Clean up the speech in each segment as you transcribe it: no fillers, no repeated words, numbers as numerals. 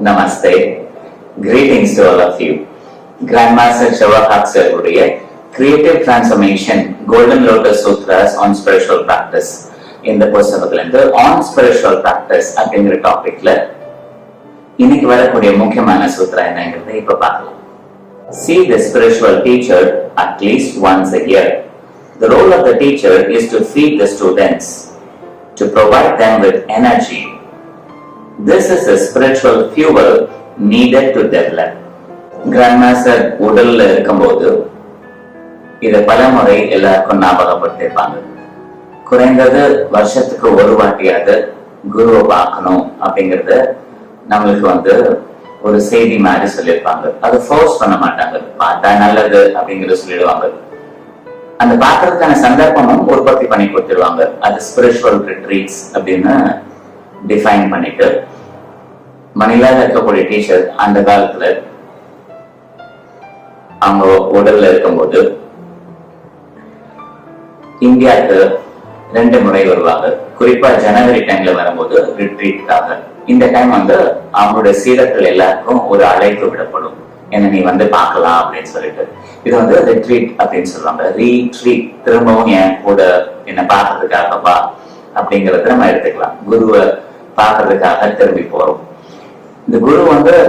Namaste. Greetings to all of you. Grandmaster Shiva Haksar Creative Transformation Golden Lotus Sutras on Spiritual Practice. இந்த புத்தகத்திலிருந்து on spiritual practice அப்படிங்கிற டாபிக்ல இன்னைக்கு வரக்கூடிய முக்கியமான சூத்திரம் என்னங்கிறத இப்ப பார்க்கலாம். See the spiritual teacher at least once a year. The role of the teacher is to feed the students, to provide them with energy. This is the spiritual fuel needed to develop. Grandmaster உடல்ல இருக்கும்போது இதை பல முறை எல்லாருக்கும் ஞாபகப்படுத்திருப்பாங்க. குறைந்தது வருஷத்துக்கு ஒரு வாட்டியாவது குருவை பார்க்கணும் அப்படிங்கறத நம்மளுக்கு ஒரு செய்தி மாதிரி சொல்லியிருப்பாங்க. அது ஃபோர்ஸ் பண்ண மாட்டாங்க, பார்த்தா நல்லது அப்படிங்கறத சொல்லிடுவாங்க. அந்த பார்க்கறதுக்கான சந்தர்ப்பமும் உற்பத்தி பண்ணி கொடுத்துருவாங்க. அது ஸ்பிரிச்சுவல் ரிட்ரீட்ஸ் அப்படின்னு டிஃபைன் பண்ணிட்டு மணிலால இருக்கக்கூடிய டீச்சர் அந்த காலத்துல அவங்க உடல்ல இருக்கும்போது இந்தியாவுக்கு 2 முறை வருவாங்க. குறிப்பா ஜனவரி டைம்ல வரும்போது ரிட்ரீட்காக. இந்த டைம் அவங்களுடைய சீடர்கள் எல்லாருக்கும் ஒரு அழைப்பு விடப்படும், என்ன நீ பார்க்கலாம் அப்படின்னு சொல்லிட்டு. இது ரிட்ரீட் அப்படின்னு சொல்லுவாங்க. ரீட்ரீட், திரும்பவும் என் கூட என்ன பார்க்கறதுக்காகவா அப்படிங்கறத நம்ம எடுத்துக்கலாம். குருவை பார்க்கறதுக்காக திரும்பி போறோம். இந்த குரு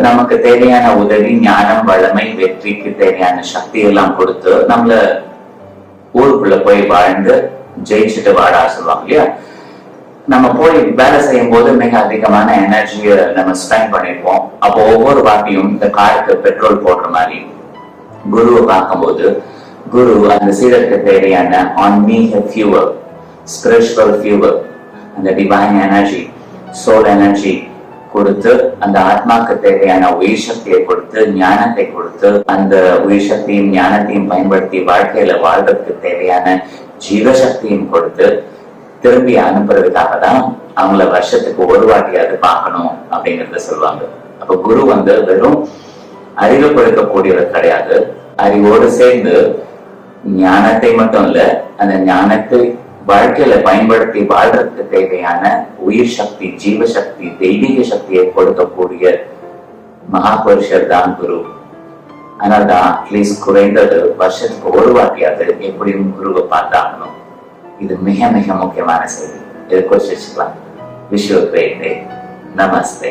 நமக்கு தேவையான உதவி, ஞானம், வளமை, வெற்றிக்கு தேவையான சக்தி எல்லாம் கொடுத்து நம்மள ஊருக்குள்ள போய் வாழ்ந்து ஜெயிச்சுட்டு வாடா சொல்லுவாங்க இல்லையா. நம்ம போய் வேலை செய்யும் போது மிக அதிகமான எனர்ஜியை நம்ம ஸ்பெண்ட் பண்ணிருப்போம். அப்போ ஒவ்வொரு வாட்டியும் இந்த காருக்கு பெட்ரோல் போடுற மாதிரி குருவை பார்க்கும்போது குரு அந்த சீடருக்கு தேவையான ஆன்மீக ஃபியூவல், ஸ்பிரிச்சுவல் ஃபியூவல், அந்த டிவைன் எனர்ஜி, சோல் எனர்ஜி கொடுத்து, அந்த ஆத்மாக்கு தேவையான உயிர் சக்தியை கொடுத்து, ஞானத்தை கொடுத்து, அந்த உயிர் சக்தியும் ஞானத்தையும் பயன்படுத்தி வாழ்க்கையில வாழ்றதுக்கு தேவையான ஜீவசக்தியும் கொடுத்து திரும்பி அனுப்புறதுக்காக தான் அவங்கள வருஷத்துக்கு ஒரு வாட்டியாவது பார்க்கணும் அப்படிங்கறத சொல்லுவாங்க. அப்ப குரு வெறும் அறிவு கொடுக்கக்கூடியவர் கிடையாது. அறிவோடு சேர்ந்து ஞானத்தை மட்டும் இல்ல, அந்த ஞானத்தை வாழ்க்கையில பயன்படுத்தி வாழ்றதுக்கு தேவையான உயிர் சக்தி, ஜீவசக்தி, தெய்வீக சக்தியை கொடுக்கக்கூடிய மகாபுருஷர் தான் குரு. அதனால்தான் அட்லீஸ்ட் குறைந்தது வருஷத்துக்கு ஒரு வாட்டியாவது எப்படியும் குருவை பார்த்தாகணும். இது மிக மிக முக்கியமான செய்தி. இதை குறிச்சு வச்சுக்கலாம். Wish you a great day. Namaste.